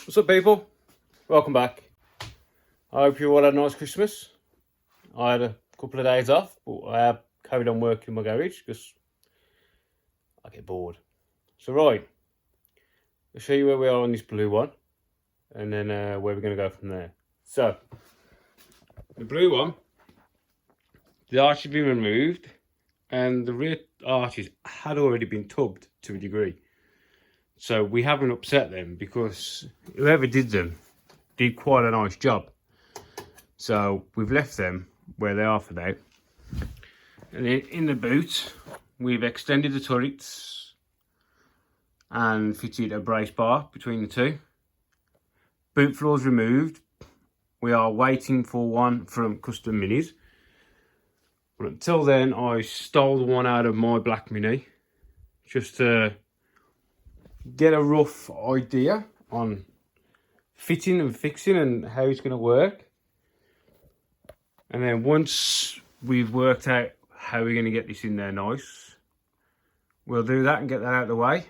What's up, people? Welcome back. I hope you all had a nice Christmas. I had a couple of days off, but I have carried on working in my garage because I get bored. So right, I'll show you where we are on this blue one and then where we're going to go from there. So, the blue one, the arch has been removed and the rear arches had already been tubbed to a degree. So we haven't upset them because whoever did them did quite a nice job. So we've left them where they are for now. And in the boot, we've extended the turrets and fitted a brace bar between the two. Boot floor's removed. We are waiting for one from Custom Minis. But until then, I stole the one out of my black Mini just to get a rough idea on fitting and fixing and how it's going to work. And then once we've worked out how we're going to get this in there nice, we'll do that and get that out of the way.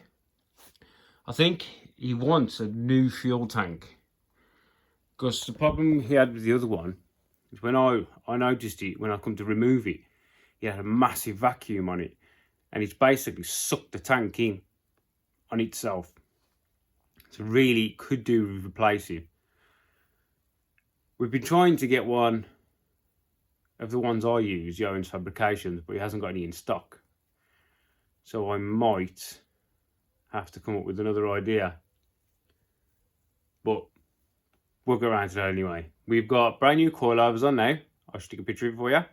I think he wants a new fuel tank, because the problem he had with the other one is when I noticed it, when I come to remove it, he had a massive vacuum on it and it's basically sucked the tank in on itself. So really could do with replacing. We've been trying to get one of the ones I use, Jones Fabrications, but he hasn't got any in stock. So I might have to come up with another idea. But we'll go around to that anyway. We've got brand new coilovers on now. I'll stick a picture of it for you.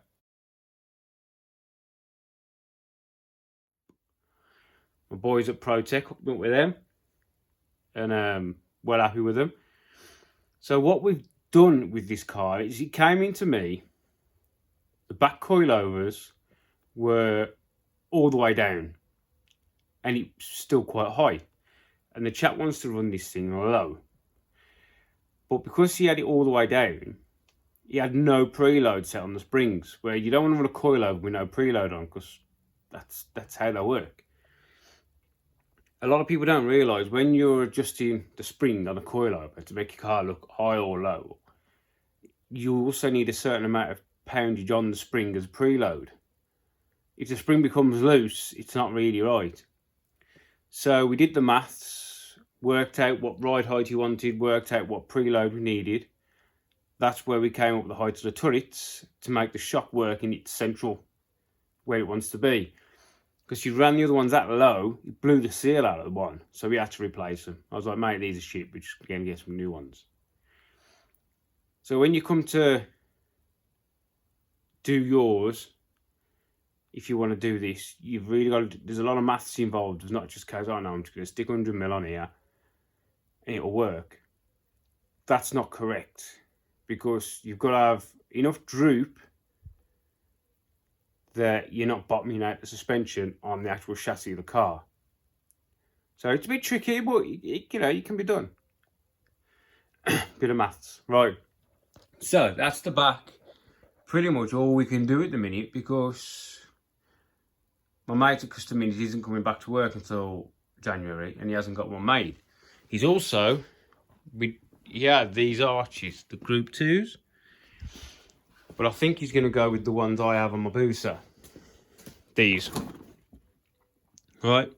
My boys at ProTech hooked up with them and well happy with them. So what we've done with this car is it came into me, the back coilovers were all the way down and it's still quite high. And the chap wants to run this thing low. But because he had it all the way down, he had no preload set on the springs, where you don't want to run a coilover with no preload on, because that's how they work. A lot of people don't realise when you're adjusting the spring on a coilover to make your car look high or low, you also need a certain amount of poundage on the spring as a preload. If the spring becomes loose, it's not really right. So we did the maths, worked out what ride height he wanted, worked out what preload we needed. That's where we came up with the height of the turrets to make the shock work in its central where it wants to be. Because you ran the other ones that low, it blew the seal out of the one. So we had to replace them. I was like, mate, these are shit, we're just going to get some new ones. So when you come to do yours, if you want to do this, you've really got to, there's a lot of maths involved. It's not just because, oh no, I'm just going to stick 100 mil on here and it'll work. That's not correct, because you've got to have enough droop that you're not bottoming out the suspension on the actual chassis of the car. So it's a bit tricky, but it can be done. Bit of maths. Right. So that's the back. Pretty much all we can do at the minute, because my mate at Custom Minis isn't coming back to work until January and he hasn't got one made. He's also, he had these arches, the Group 2s. But I think he's going to go with the ones I have on my Booster. These. Right.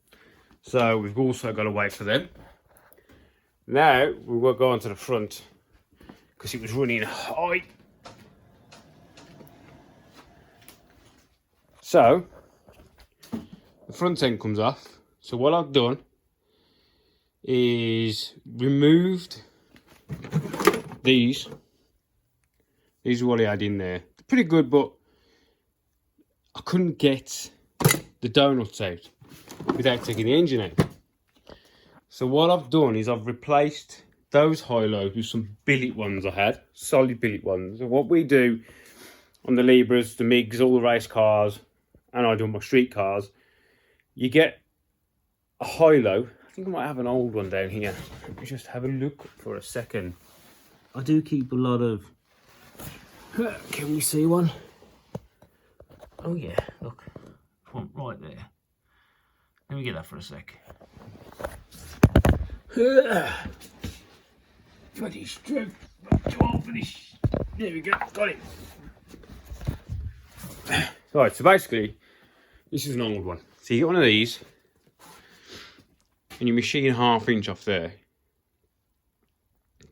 So we've also got to wait for them. Now we will go on to the front, because it was running high. So the front end comes off. So what I've done is removed these. These are what I had in there. They're pretty good, but I couldn't get the donuts out without taking the engine out. So what I've done is I've replaced those high-lows with some billet ones I had, solid billet ones. And what we do on the Libras, the MiGs, all the race cars, and I do on my street cars, you get a high-low. I think I might have an old one down here. Let me just have a look for a second. I do keep a lot of... Can we see one? Oh yeah, look, one right there. Let me get that for a sec. bloody screw. Too old for this. There we go, got it. Right, so basically, this is an old one. So you get one of these, and you machine 1/2 inch off there.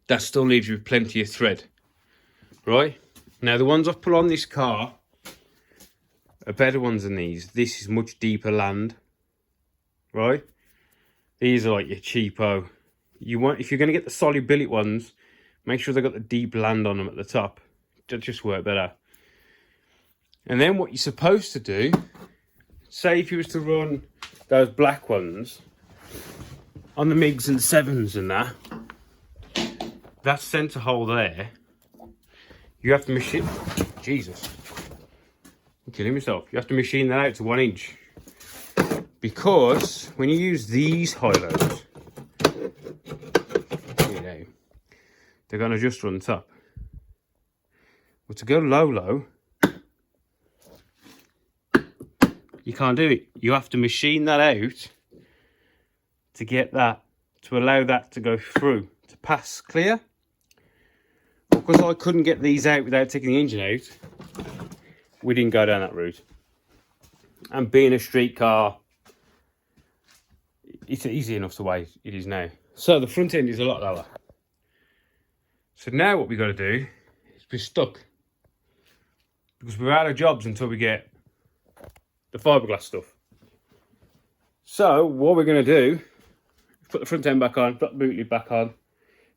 That still leaves you with plenty of thread, right? Now the ones I've put on this car are better ones than these. This is much deeper land, right? These are like your cheapo. If you're going to get the solid billet ones, make sure they've got the deep land on them at the top. They'll just work better. And then what you're supposed to do, say if you was to run those black ones on the MiGs and 7s and that centre hole there, you have to machine, Jesus, I'm killing myself. You have to machine that out to 1 inch. Because when you use these high-lows, you know, they're going to just run top. But to go low, you can't do it. You have to machine that out to get that, to allow that to go through, to pass clear. Because I couldn't get these out without taking the engine out, we didn't go down that route. And being a street car, it's easy enough the way it is now. So the front end is a lot lower. So now what we've got to do is we're stuck. Because we're out of jobs until we get the fiberglass stuff. So what we're going to do, put the front end back on, put the boot lid back on.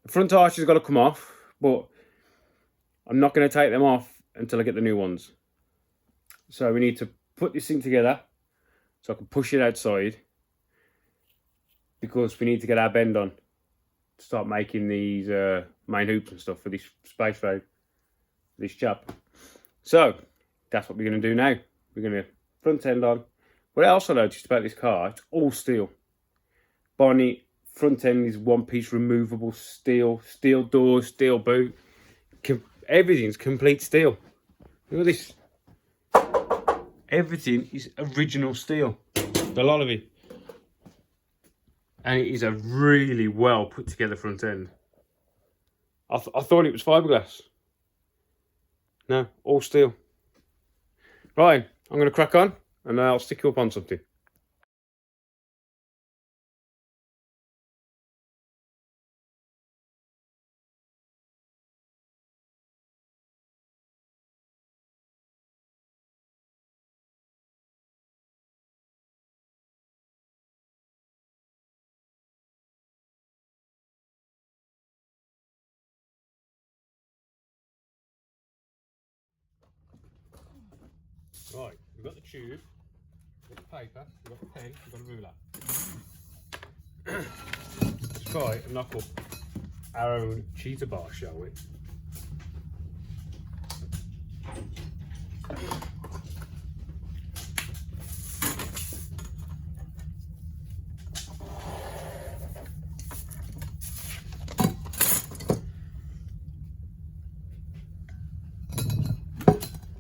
The front arches have got to come off, but I'm not going to take them off until I get the new ones. So we need to put this thing together so I can push it outside, because we need to get our bend on to start making these main hoops and stuff for this space road, this chap. So that's what we're going to do now. We're going to front end on. What I also noticed about this car, it's all steel. Bonnet, front end is one piece removable steel, steel doors, steel boot. Everything's complete steel. Look at this. Everything is original steel. A lot of it. And it is a really well put together front end. I thought it was fiberglass. No, all steel. Right, I'm going to crack on and I'll stick you up on something. Right, we've got the tube, we've got the paper, we've got the pen, we've got a ruler. Let's try and knock up our own cheetah bar, shall we?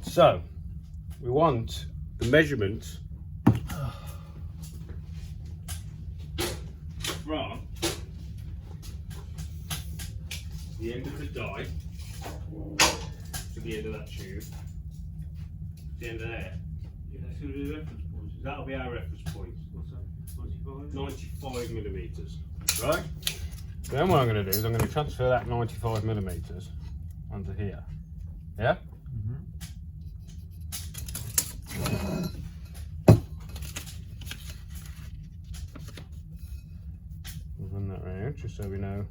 So, we want the measurement from the end of the die to the end of that tube, to the end of there. Yeah, that's going to be the reference point. That'll be our reference point. What's that? 95? 95 millimetres, right? Then what I'm going to do is I'm going to transfer that 95 millimetres onto here. Yeah? We'll run that round just so we know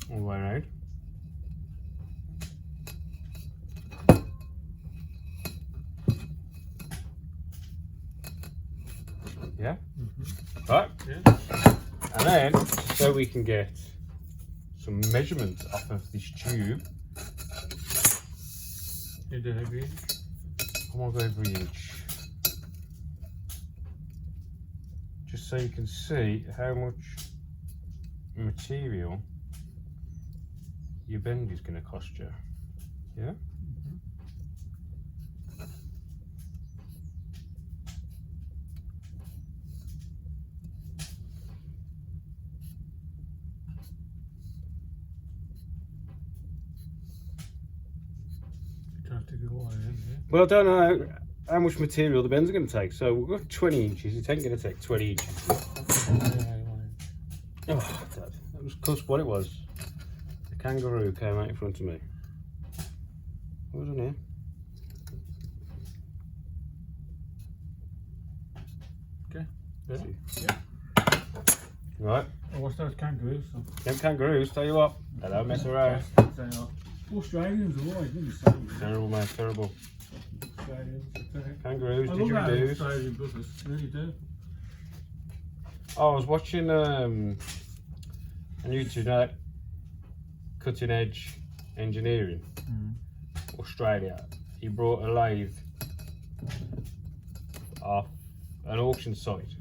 all the way around. Yeah? Right? Yeah. And then, so we can get some measurement off of this tube. You do every inch? I want to go every inch. Just so you can see how much material your bend is going to cost you. Yeah? to go on, yeah. Well, I don't know how much material the bends are going to take. So we've got 20 inches. It ain't going to take 20 inches. Oh, Dad. That was close what it was. The kangaroo came out in front of me. What was on here? Okay. Yeah. Right. Oh, what's those kangaroos? Them kangaroos, tell you what, they don't mess around. Australians are always in the same. Terrible, mate, terrible. Australians, Kangaroos, I love our didgeridoos. Australian brothers, I really do. I was watching on YouTube, that Cutting Edge Engineering, Australia. He brought a lathe off an auction site,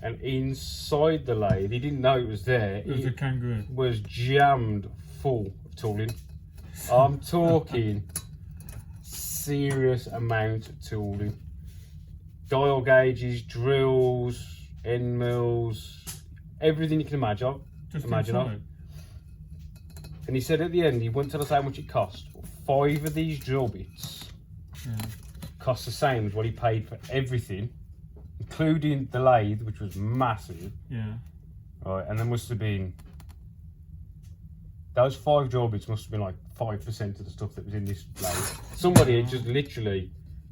and inside the lathe, he didn't know it was there. It was a kangaroo. Was jammed full of tooling. I'm talking serious amount of tooling. Dial gauges, drills, end mills, everything you can imagine. Just imagine of. inside. And he said at the end, he wouldn't tell us how much it cost. 5 of these drill bits cost the same as what he paid for everything, including the lathe, which was massive. Yeah. Right, and there must have been, those 5 drill bits must have been like 5% of the stuff that was in this lathe. Somebody had just literally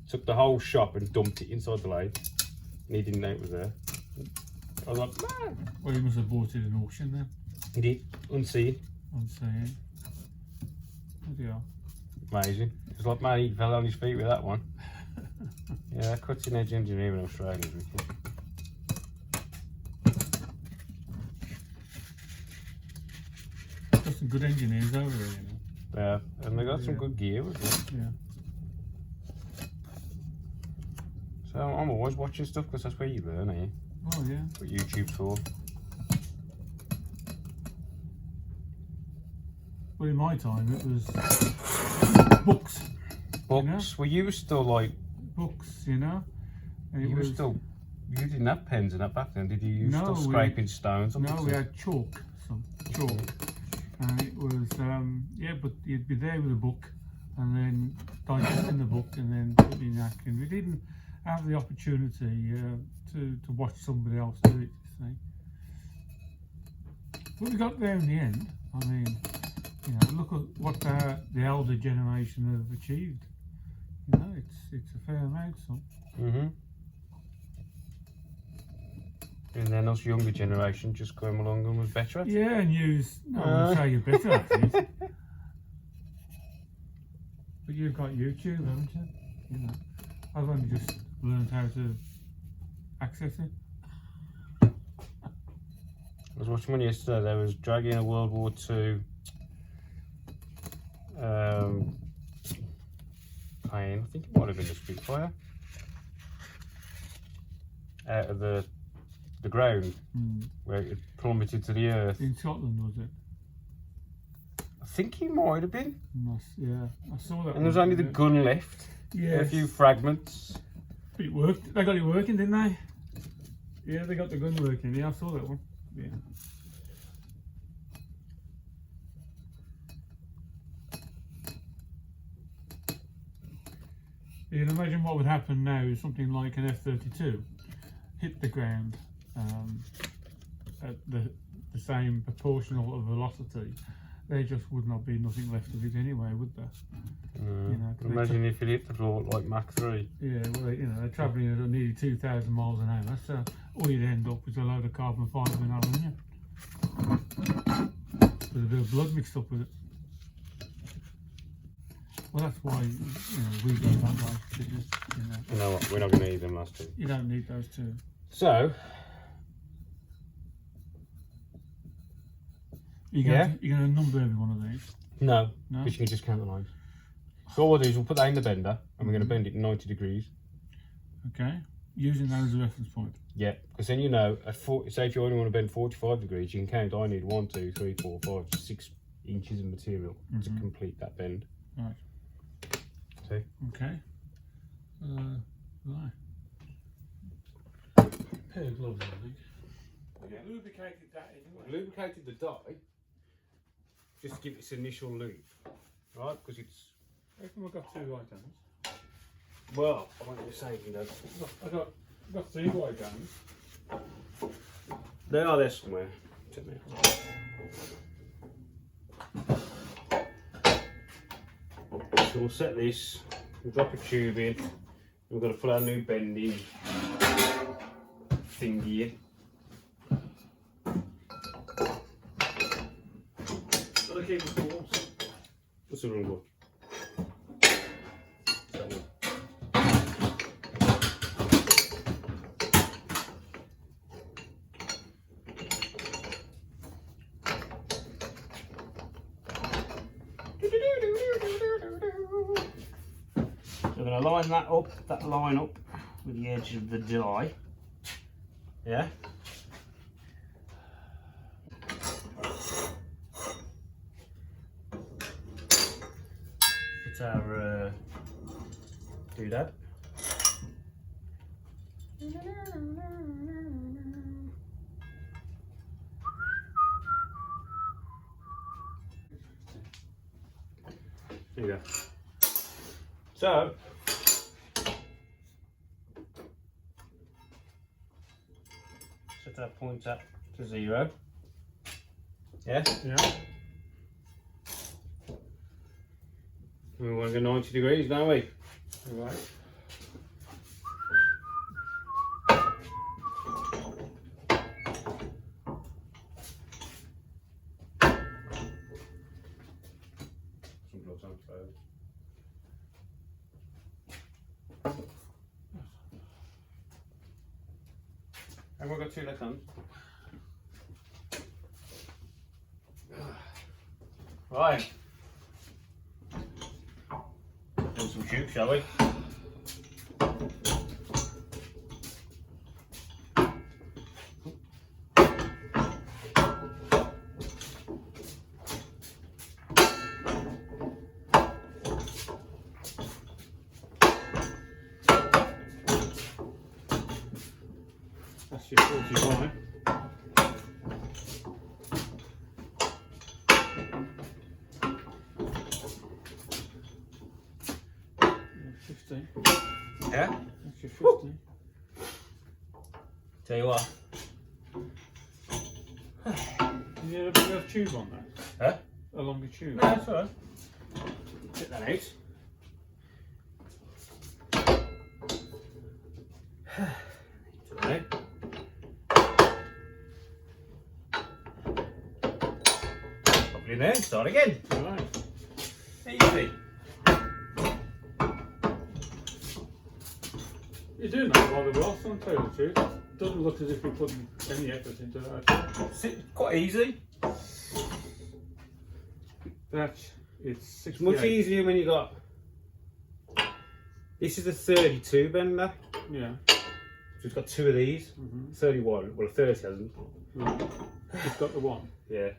took the whole shop and dumped it inside the lathe, and he didn't know it was there. I was like, man. Well, he must have bought it in auction then. He did, unseen. I'm saying. Bloody hell. Amazing. It's like, man, he fell on his feet with that one. Yeah, Cutting Edge Engineering in Australia is wicked. Got some good engineers over there, you know. Yeah, and they got some good gear as well. Yeah. So I'm always watching stuff because that's where you learn, eh? Oh yeah. That's what YouTube's for. Well, in my time, it was books. Books. Well, you were still like, Books, you know. And it you were was still, you didn't have pens and that back then, did you? You were No, still scraping stones. No, we had chalk, some chalk, and it was yeah. But you'd be there with a book, and then digesting the book, and then putting it back. And we didn't have the opportunity to watch somebody else do it. You see. But we got there in the end. I mean, you know, look at what the elder generation have achieved. You know, it's a fair amount, son. And then us younger generation just came along and was better at it. Yeah, and no, I wouldn't say you're better at it. But you've got YouTube, haven't you? You know, I've only just learned how to access it. I was watching one yesterday. They was dragging a World War II plane. I think it might have been the Spitfire out of the ground where it plummeted to the earth. In Scotland, was it? I think he might have been. Yeah, I saw that. And there's only the gun left. Yeah. A few fragments. But it worked. They got it working, didn't they? Yeah, they got the gun working. Yeah, I saw that one. Yeah. You can imagine what would happen now if something like an F-32 hit the ground at the same proportional velocity. There just would not be nothing left of it anyway, would there? You know, imagine if it hit the floor like Mach 3. Yeah, well, you know, they're travelling at nearly 2,000 miles an hour, so all you'd end up with a load of carbon fibre and aluminium. With a bit of blood mixed up with it. Well, that's why, you know, we go that way. Because, You know what, we're not going to eat them last two. you don't need those two. So, You're going to number every one of these? no, No? because you can just count the lines. So what we'll do is we'll put that in the bender and we're going to bend it 90 degrees. Okay. Using that as a reference point. Yeah, because then you know, say if you only want to bend 45 degrees, you can count, I need 1, 2, 3, 4, 5, 6 inches of material to complete that bend. Right. See? Okay. Right. Pair of gloves, I think. Yeah, lubricated that anyway. Lubricated the die just to give it its initial lube, right? Because it's How come I got 2 right hands? Well, I won't do the same thing, Dad. I got 3 right hands. They are there somewhere. Check me out. So we'll set this, we'll drop a tube in, we're going to put our new bending thingy in. Gotta keep the balls. What's the wrong one? That one. So we're going to line that line up with the edge of the die. Yeah. It's our doodad. There you go. So, set that pointer to 0. Yeah? Yeah. We want to go 90 degrees, don't we? Right. Some gloves on first. And we've got 2 left hands. Right. Do some tubes, shall we? That's your 45. Yeah? That's your 50. Tell you what. You need a bit of tube on that? Huh? A longer tube? No, that's alright. Get that out. Right. Pop it in there, start again. Right. Easy. You're doing that rather well, so I'll tell you the truth. Doesn't look as if you're putting any effort into that. It's quite easy. It's It's 68. much easier when you got. This is a 32 bender. Yeah. So it's got 2 of these. 31. Well, a 30 hasn't. Right. It's got the one. Yeah.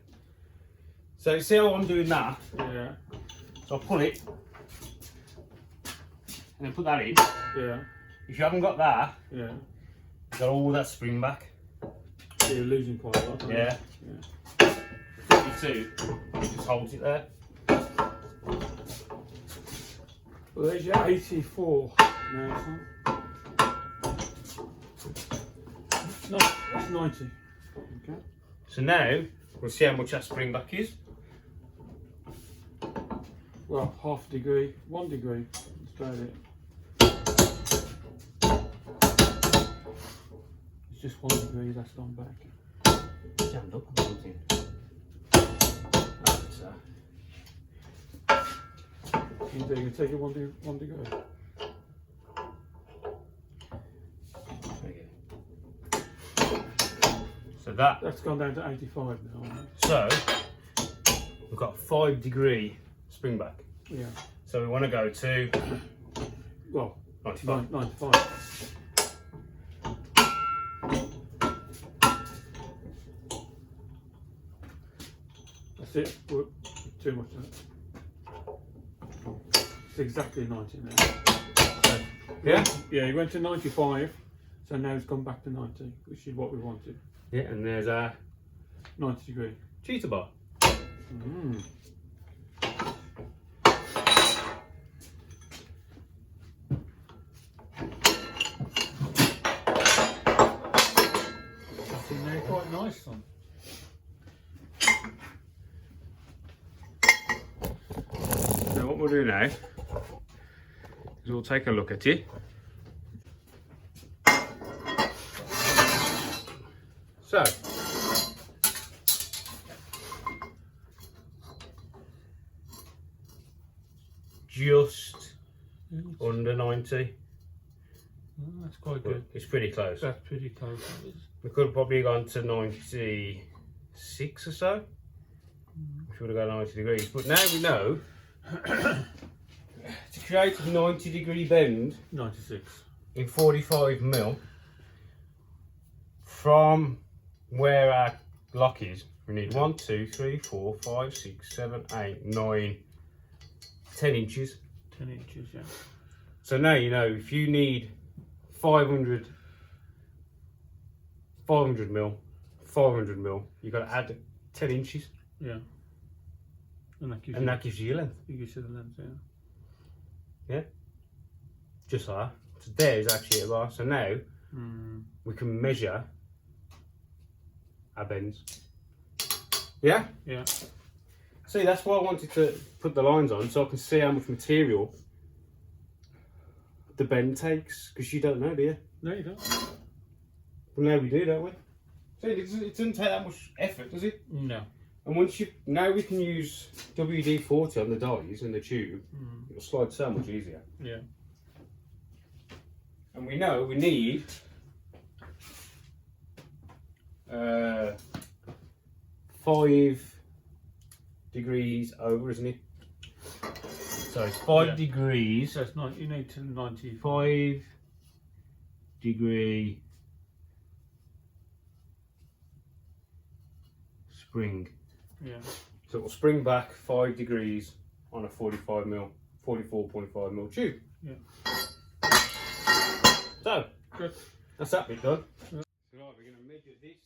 So see how I'm doing that? Yeah. So I pull it and then put that in. Yeah. If you haven't got that, Yeah. you've got all that spring back. So you're losing quite a lot. aren't you? Yeah. Yeah. 32, it just holds it there. Well, there's your 84 now, son. No, that's 90. Okay. So now we'll see how much that spring back is. Well, half a degree, 1 degree. Let's try it. It's just 1 degree that's gone back. Jammed up on something. You can take it 1 degree. So that. That's gone down to 85 now. Isn't it? So we've got a 5 degree spring back. Yeah. So we want to go to Well, 95. 95. That's it. Too much of it. It's exactly 90 now. Yeah? Yeah, he went to 95, so now it's gone back to 90, which is what we wanted. Yeah, and there's our 90 degree. cheetah bar. Mm. what we'll do now is we'll take a look at it. So, just under 90. Oh, that's quite good. It's pretty close. That's pretty close. We could have probably gone to 96 or so. We would have gone 90 degrees. But now we know to create a 90-degree bend 96. in 45mm from where our lock is, we need 1, 2, 3, 4, 5, 6, 7, 8, 9, 10 inches. 10 inches, yeah. So now you know if you need 500 mil, you've got to add 10 inches. Yeah. And that gives you your length. It gives you the length, yeah. Yeah. Just like that. So there is actually a bar. So now we can measure our bends. Yeah? Yeah. See, that's why I wanted to put the lines on, so I can see how much material the bend takes, because you don't know, do you? No, you don't. Well, now we do, don't we? So it doesn't take that much effort, does it? No. And now we can use WD-40 on the dies in the tube. It'll slide so much easier. Yeah. And we know we need 5 degrees over, isn't it? So it's 5 degrees. So it's not, you need to 90. 5 degree spring. Yeah. So it will spring back 5 degrees on a 44.5mm tube. Yeah. So, Good. that's that bit done. Yeah. So right, we're going to measure this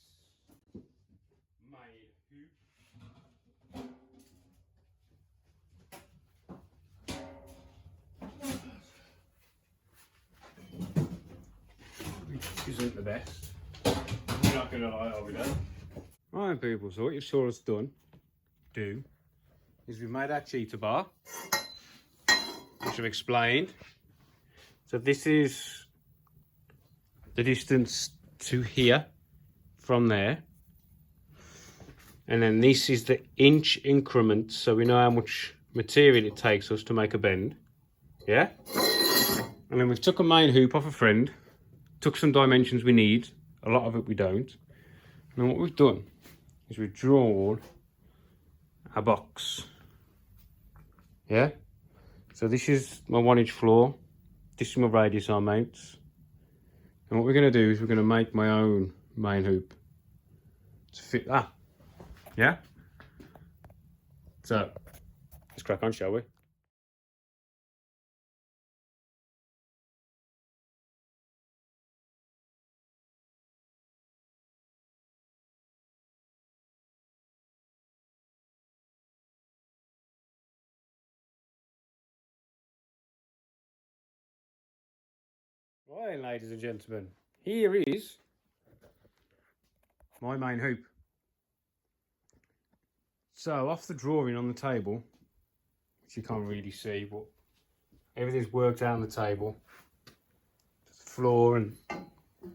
main hoop. Which isn't the best. We're not going to lie, are we though? Right people, so what you saw us do is we've made our cheetah bar, which I've explained. So this is the distance to here from there, and then this is the inch increment, so we know how much material it takes us to make a bend. Yeah, and then we've took a main hoop off a friend, took some dimensions we need, a lot of it we don't, and then what we've done is we've drawn a box. Yeah, so this is my 1-inch floor, this is my radius arm mounts, and what we're going to do is we're going to make my own main hoop to fit that. Yeah, so let's crack on, shall we? Right, ladies and gentlemen, here is my main hoop. So off the drawing on the table, which you can't really see, but everything's worked out on the table. There's the floor and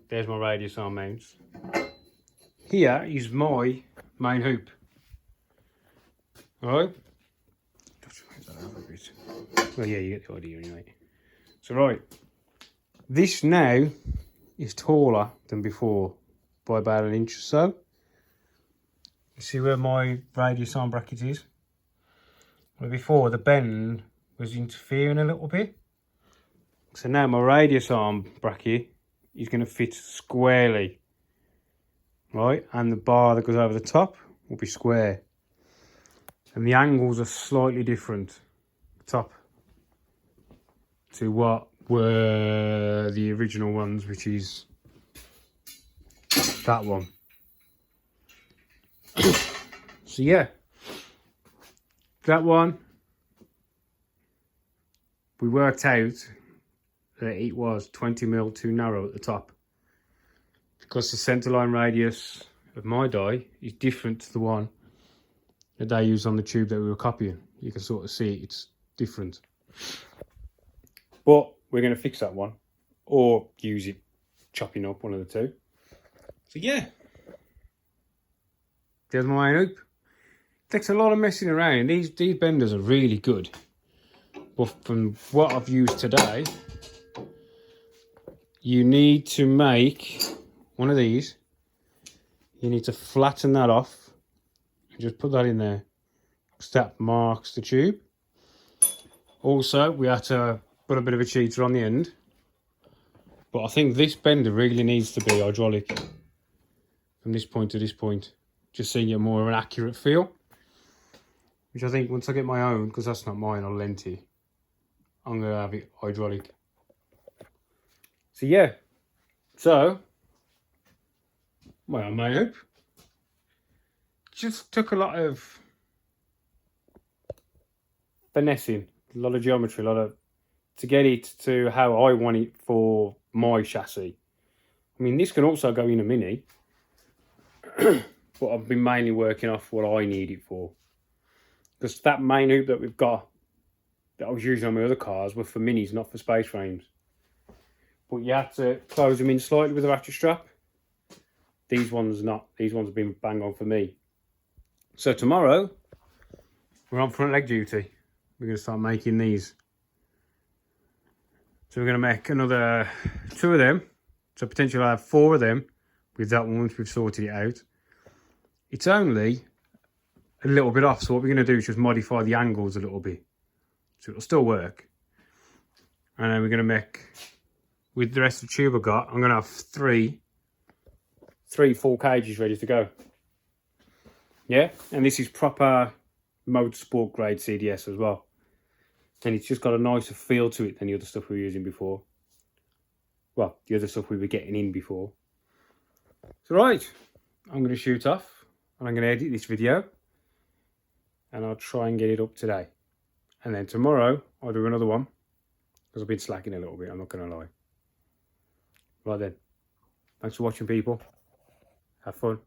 there's my radius arm mounts. Here is my main hoop. Alright? Well, yeah, you get the idea anyway. So right, this now is taller than before by about 1 inch or so. You see where my radius arm bracket is? Well, before the bend was interfering a little bit. So now my radius arm bracket is going to fit squarely. Right, and the bar that goes over the top will be square. And the angles are slightly different. Top to what were the original ones, which is that one. So yeah, that one we worked out that it was 20mm too narrow at the top, because the centerline radius of my die is different to the one that they use on the tube that we were copying. You can sort of see it's different. But we're going to fix that one, or use it chopping up, one of the two. So yeah, there's my main hoop. Takes a lot of messing around. These benders are really good, but from what I've used today, you need to make one of these. You need to flatten that off and just put that in there, because that marks the tube. Also, we had to put a bit of a cheater on the end, but I think this bender really needs to be hydraulic from this point to this point, just so you get more of an accurate feel. Which I think once I get my own, because that's not mine, I'll lend it, I'm going to have it hydraulic. So yeah, so my main hoop just took a lot of finessing, a lot of geometry, to get it to how I want it for my chassis. I mean, this can also go in a Mini, but I've been mainly working off what I need it for. Because that main hoop that we've got, that I was using on my other cars, were for Minis, not for space frames. But you have to close them in slightly with a ratchet strap. These ones not. These ones have been bang on for me. So tomorrow, we're on front leg duty. We're going to start making these. So we're going to make another 2 of them. So potentially I'll have 4 of them with that one once we've sorted it out. It's only a little bit off, so what we're going to do is just modify the angles a little bit, so it'll still work. And then we're going to make, with the rest of the tube I got, I'm going to have three full cages ready to go. Yeah, and this is proper motorsport grade CDS as well, and it's just got a nicer feel to it than the other stuff we were using before. Well, the other stuff we were getting in before. So right, I'm going to shoot off and I'm going to edit this video, and I'll try and get it up today. And then tomorrow, I'll do another one, because I've been slacking a little bit, I'm not going to lie. Right then, thanks for watching, people. Have fun.